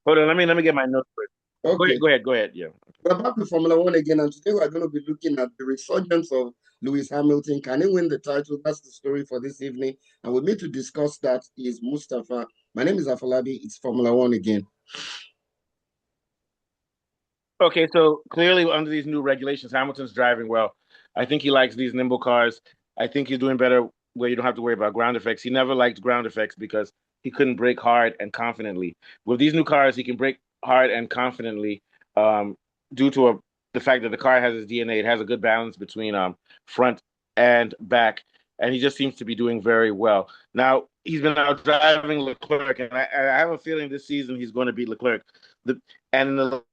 Hold on, let me get my notes first. Go ahead, Okay, go ahead, go ahead. Yeah. we're back to Formula One again, and today we're going to be looking at the resurgence of Lewis Hamilton. Can he win the title? That's the story for this evening. And with me to discuss that is Mustafa. My name is Afolabi. It's Formula One again. Okay, so clearly under these new regulations, Hamilton's driving well. I think he likes these nimble cars. I think he's doing better where you don't have to worry about ground effects. He never liked ground effects because he couldn't brake hard and confidently. With these new cars, he can brake hard and confidently um, due to the fact that the car has his DNA. It has a good balance between front and back, and he just seems to be doing very well. Now, he's been out driving Leclerc, and I have a feeling this season he's going to beat Leclerc. And in the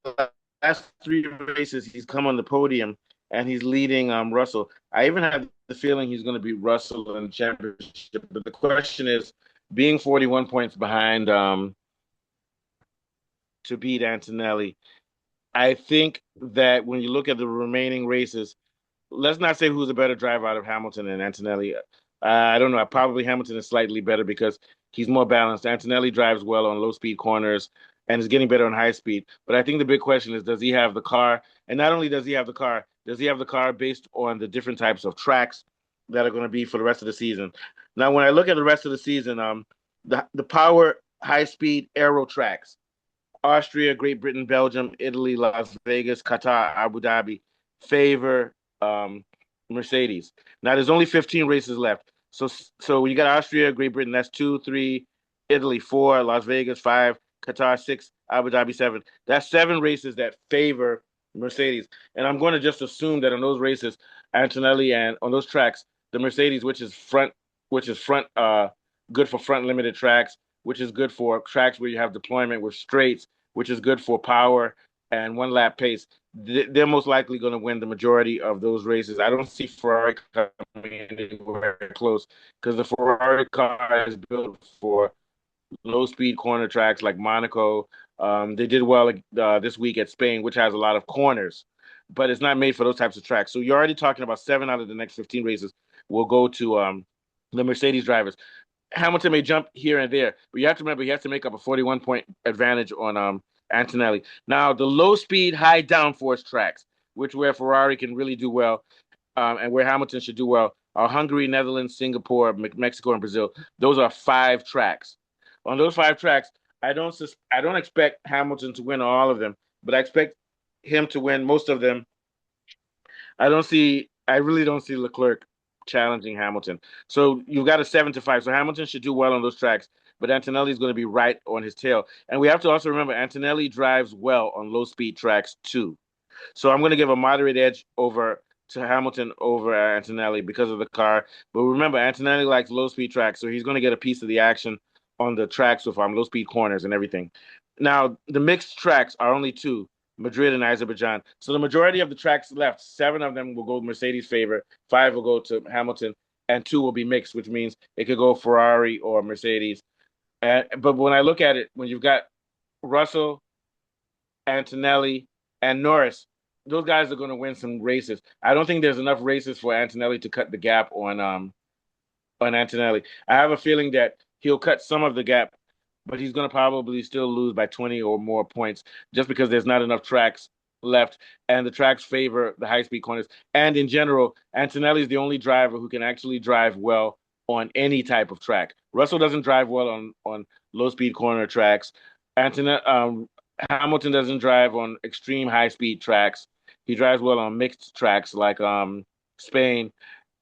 last three races, he's come on the podium and he's leading Russell. I even have the feeling he's going to beat Russell in the championship. But the question is, being 41 points behind to beat Antonelli, I think that when you look at the remaining races, let's not say who's a better driver out of Hamilton and Antonelli. I don't know. Probably Hamilton is slightly better because he's more balanced. Antonelli drives well on low speed corners and is getting better on high speed. But I think the big question is, does he have the car? And not only does he have the car, does he have the car based on the different types of tracks that are going to be for the rest of the season? Now, when I look at the rest of the season, the power high speed aero tracks, Austria, Great Britain, Belgium, Italy, Las Vegas, Qatar, Abu Dhabi favor Mercedes. Now there's only 15 races left. So you got Austria, Great Britain, that's two, three, Italy, four, Las Vegas, five, Qatar, six, Abu Dhabi, seven. That's seven races that favor Mercedes. And I'm going to just assume that on those races, Antonelli and on those tracks, the Mercedes, which is front good for front limited tracks, which is good for tracks where you have deployment with straights, which is good for power and one lap pace. They're most likely going to win the majority of those races. I don't see Ferrari coming anywhere close because the Ferrari car is built for low speed corner tracks like Monaco. They did well this week at Spain, which has a lot of corners, but it's not made for those types of tracks. So you're already talking about seven out of the next 15 races will go to the Mercedes drivers. Hamilton may jump here and there, but you have to remember he has to make up a 41 point advantage on Antonelli. Now, the low speed, high downforce tracks, which where Ferrari can really do well, and where Hamilton should do well, are Hungary, Netherlands, Singapore, Mexico, and Brazil. Those are five tracks. On those five tracks, I don't expect Hamilton to win all of them, but I expect him to win most of them. I really don't see Leclerc challenging Hamilton. So you've got a 7-5. So Hamilton should do well on those tracks, but Antonelli is going to be right on his tail. And we have to also remember Antonelli drives well on low speed tracks too. So I'm going to give a moderate edge over to Hamilton over Antonelli because of the car. But remember, Antonelli likes low speed tracks, so he's going to get a piece of the action on the tracks with low speed corners and everything. Now, the mixed tracks are only two, Madrid and Azerbaijan. So the majority of the tracks left, seven of them will go Mercedes' favor, five will go to Hamilton, and two will be mixed, which means it could go Ferrari or Mercedes. But when I look at it, when you've got Russell, Antonelli, and Norris, those guys are going to win some races. I don't think there's enough races for Antonelli to cut the gap on Antonelli. I have a feeling that he'll cut some of the gap, but he's going to probably still lose by 20 or more points just because there's not enough tracks left, and the tracks favor the high speed corners. And in general, Antonelli is the only driver who can actually drive well on any type of track. Russell doesn't drive well on low speed corner tracks. Antonelli, Hamilton doesn't drive on extreme high speed tracks. He drives well on mixed tracks like Spain.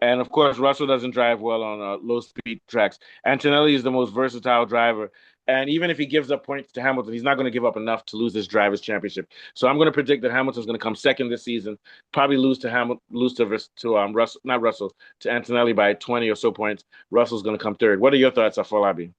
And of course, Russell doesn't drive well on low speed tracks. Antonelli is the most versatile driver. And even if he gives up points to Hamilton, he's not going to give up enough to lose this drivers' championship. So I'm going to predict that Hamilton's going to come second this season, probably lose to Russell, not Russell, to Antonelli by 20 or so points. Russell's going to come third. What are your thoughts, Afolabi?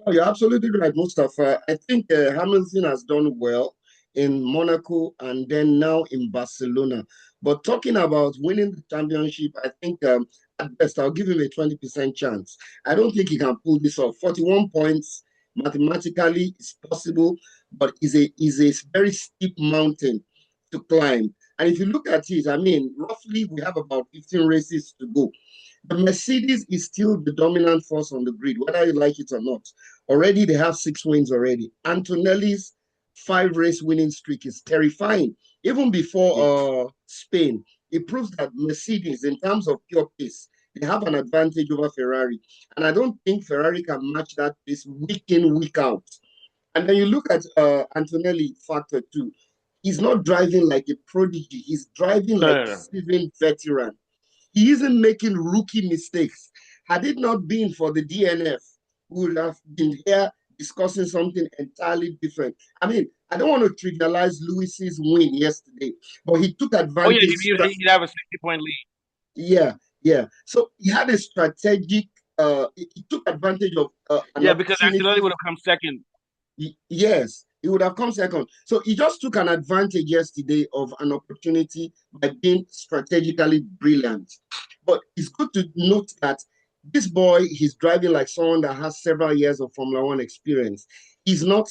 Oh, you're absolutely right, Mustafa. I think Hamilton has done well in Monaco and then now in Barcelona. But talking about winning the championship, I think at best I'll give him a 20% chance. I don't think he can pull this off. 41 points mathematically is possible, but is a very steep mountain to climb. And if you look at it, I mean, roughly we have about 15 races to go. The Mercedes is still the dominant force on the grid, whether you like it or not. Already they have 6 wins already. Antonelli's 5 race winning streak is terrifying. Even before Spain, it proves that Mercedes, in terms of pure pace, they have an advantage over Ferrari. And I don't think Ferrari can match that pace week in, week out. And then you look at Antonelli factor two. He's not driving like a prodigy. He's driving No, like no, a no. seasoned veteran. He isn't making rookie mistakes. Had it not been for the DNF, we would have been here discussing something entirely different. I mean, I don't want to trivialize Lewis's win yesterday, but he took Oh yeah, advantage. he'd have a 60-point lead. Yeah, yeah. So he had a strategic. He took advantage of an Yeah, because Antonelli opportunity. would have come second. Yes, he would have come second. So he just took an advantage yesterday of an opportunity by being strategically brilliant. But it's good to note that this boy, he's driving like someone that has several years of Formula One experience. He's not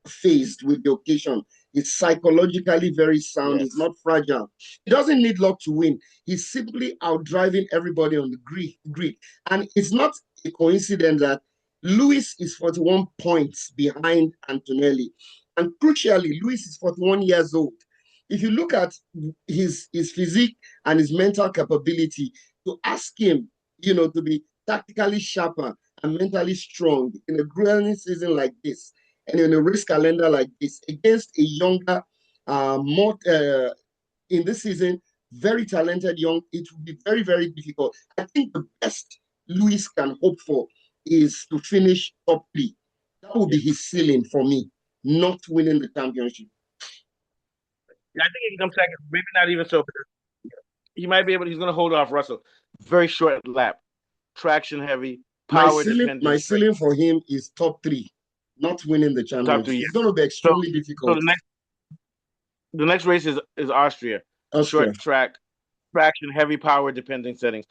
faced with the occasion. He's psychologically very sound. He's Yes. not fragile. He doesn't need luck to win. He's simply outdriving everybody on the grid. And it's not a coincidence that Lewis is 41 points behind Antonelli. And crucially, Lewis is 41 years old. If you look at his physique and his mental capability, to ask him, to be tactically sharper and mentally strong in a grueling season like this, and in a race calendar like this, against a younger, more in this season, very talented young, it will be very, very difficult. I think the best Lewis can hope for is to finish top 3. That would be his ceiling for me, not winning the championship. Yeah, I think he can come second. Maybe not even so. He might be able. He's going to hold off Russell. Very short lap, traction heavy, power My dependent. ceiling for him is top 3, not winning the Top championship. 3. It's going to be So, extremely so difficult. the next race is Austria. Austria. Short track, traction, heavy power dependent settings.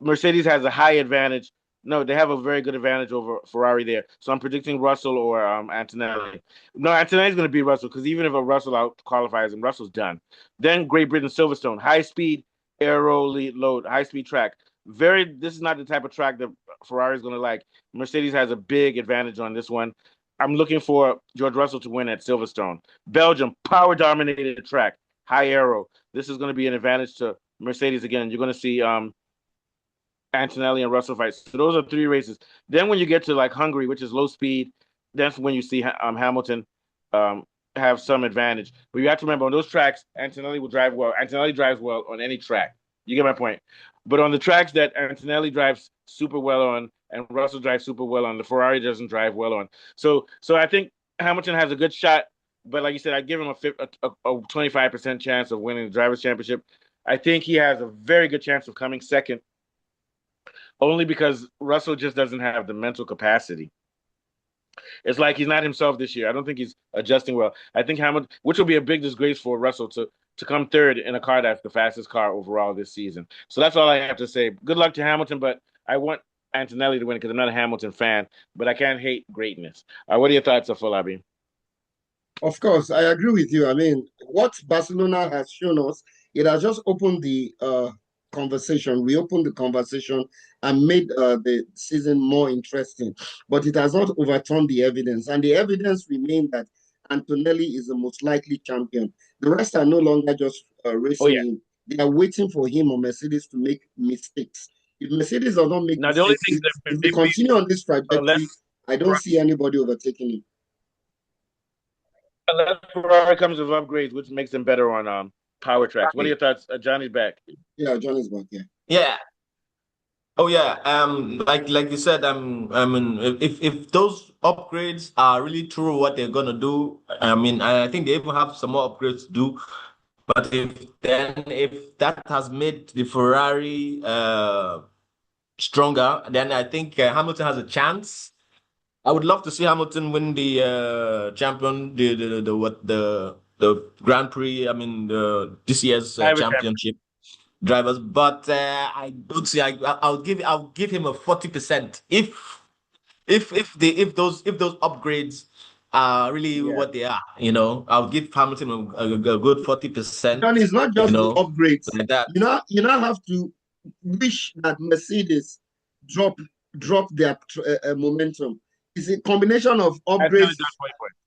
Mercedes has a high advantage. No, they have a very good advantage over Ferrari there. So I'm predicting Russell or Antonelli. No, Antonelli's going to beat Russell because even if a Russell out qualifies him, Russell's done. Then Great Britain Silverstone, high speed aero lead load, high speed track. This is not the type of track that Ferrari's going to like. Mercedes has a big advantage on this one. I'm looking for George Russell to win at Silverstone. Belgium, power dominated track, high aero. This is going to be an advantage to Mercedes again. You're going to see Antonelli and Russell fights. So those are 3 races. Then when you get to like Hungary, which is low speed, that's when you see Hamilton have some advantage. But you have to remember on those tracks, Antonelli will drive well. Antonelli drives well on any track. You get my point. But on the tracks that Antonelli drives super well on and Russell drives super well on, the Ferrari doesn't drive well on. So I think Hamilton has a good shot. But like you said, I give him a 25% chance of winning the drivers' championship. I think he has a very good chance of coming second only because Russell just doesn't have the mental capacity. It's like he's not himself this year. I don't think he's adjusting well. I think Hamilton, which will be a big disgrace for Russell to come third in a car that's the fastest car overall this season. So that's all I have to say. Good luck to Hamilton, but I want Antonelli to win because I'm not a Hamilton fan, but I can't hate greatness. What are your thoughts, Afolabi? Of course, I agree with you. I mean, what Barcelona has shown us, it has just opened the conversation, reopened the conversation, and made the season more interesting. But it has not overturned the evidence, and the evidence remains that Antonelli is the most likely champion. The rest are no longer just Oh racing yeah. him; they are waiting for him or Mercedes to make mistakes. If Mercedes does not make Now the only mistakes, thing that if they maybe continue on this unless trajectory, I don't see anybody overtaking him. unless Ferrari comes with upgrades, which makes them better on power tracks. What are your thoughts? Johnny's back. Yeah, John is back. Yeah. Yeah. Oh yeah. Like you said, I mean, if those upgrades are really true, what they're gonna do, I mean, I think they even have some more upgrades to do. But if that has made the Ferrari stronger, then I think Hamilton has a chance. I would love to see Hamilton win the champion, the Grand Prix. I mean, this year's championship drivers, but I don't see. I'll give him a 40% if those upgrades are really Yeah. what they are. I'll give Hamilton a good 40%. John, it's not just the upgrades. Like that. You now have to wish that Mercedes drop their momentum. it's a combination of upgrades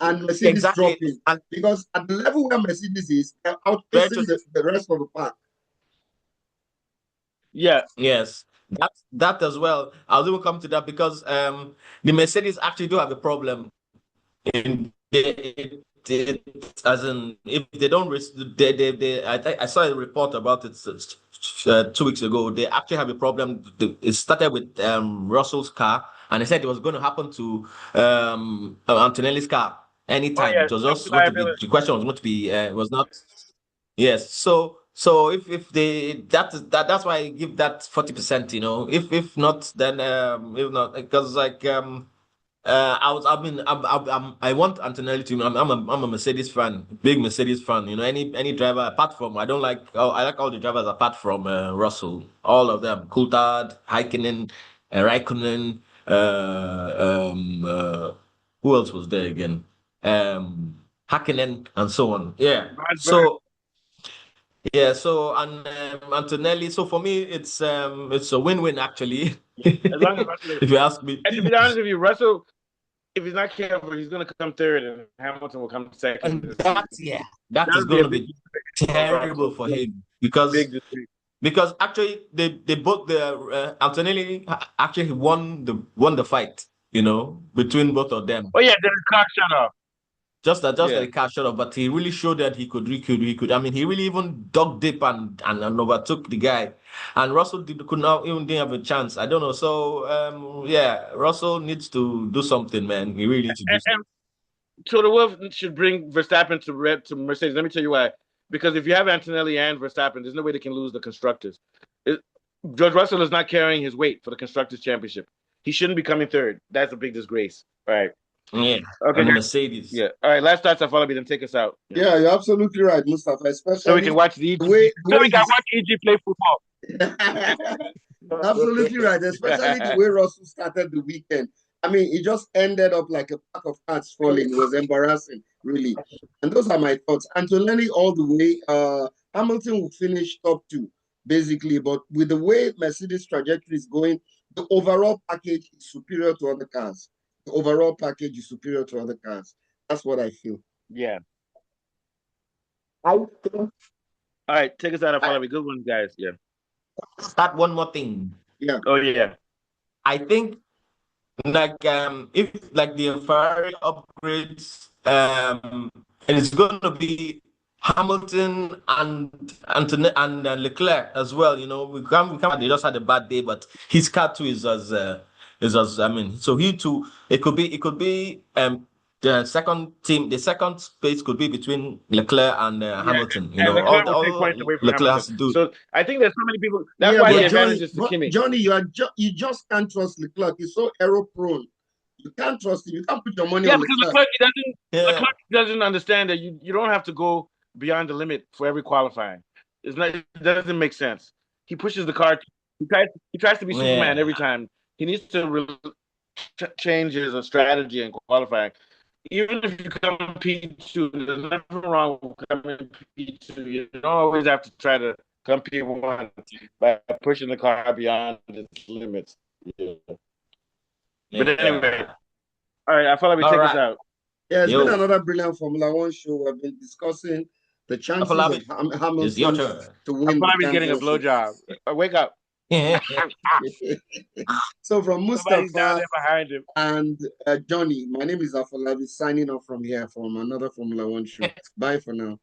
and Mercedes dropping. And because at the level where Mercedes is, they're outpacing the rest of the pack. Yeah. Yes. That as well. I'll even come to that because the Mercedes actually do have a problem in as in if they don't I saw a report about it 2 weeks ago. They actually have a problem. It started with Russell's car, and they said it was going to happen to Antonelli's car anytime. It was just going to be, the question was going to be was not. Yes. So if they that's why I give that 40%, you know. If not, then if not, because like I want Antonelli to. I'm a Mercedes fan, big Mercedes fan. You know, any driver apart from I don't like. Oh, I like all the drivers apart from Russell, all of them. Coulthard, Häkkinen, Raikkonen. Who else was there again? Hakkinen and so on. Yeah. So. Yeah, so and Antonelli. So for me, it's a win-win actually. As long as Russell, if you ask me. And to be honest with you, Russell, if he's not careful, he's going to come third, and Hamilton will come second. And that is going to be terrible for him because actually they both Antonelli actually won the fight, you know, between both of them. Oh yeah, then the car shut off. Just that the car shut off, but he really showed that he could. I mean, he really even dug deep and overtook the guy. And Russell didn't have a chance. I don't know. So yeah, Russell needs to do something, man. He really needs to do something. So the Wolf should bring Verstappen to Mercedes. Let me tell you why. Because if you have Antonelli and Verstappen, there's no way they can lose the constructors. George Russell is not carrying his weight for the constructors championship. He shouldn't be coming third. That's a big disgrace. All right. Yeah. Okay. Mercedes. Yeah. All right. Last thoughts. Follow me. Then take us out. Yeah, you're absolutely right, Mustafa. Especially so we can watch the EG. So we can watch EG play football. Absolutely right. Especially the way Russell started the weekend. I mean, it just ended up like a pack of cards falling. It was embarrassing, really. And those are my thoughts. Antonelli all the way. Hamilton will finish top 2, basically. But with the way Mercedes trajectory is going, the overall package is superior to other cars. The overall package is superior to other cars. That's what I feel. Yeah. All right, take us out. Follow me. Good one, guys. Yeah. Start one more thing. Yeah. Oh yeah. I think like if like the Ferrari upgrades, it's going to be Hamilton and Leclerc as well. You know, we can't. They just had a bad day, but his car too is as I mean, so he too. It could be the second space could be between Leclerc and Hamilton. You know, Leclerc all Leclerc has to do. So I think there's so many people. That's why the advantage is to Kimi. Johnny, you just can't trust Leclerc. He's so error prone. You can't trust him. You can't put your money on Leclerc. Leclerc doesn't understand that you don't have to go beyond the limit for every qualifying. It doesn't make sense. He pushes the car. He tries to be Superman every time. He needs to change his strategy and qualifying. Even if you come in P2, there's nothing wrong with coming in P2. You don't always have to try to come P1 by pushing the car beyond its limits. Yeah. But anyway, all right, I feel like we take this out. Yeah, it's been another brilliant Formula One show. We've been discussing the chances of Hamilton to win. I'm getting a blowjob. Wake up. So from Mustafa and Johnny, my name is Afolabi signing off from here from another Formula One show. Bye for now.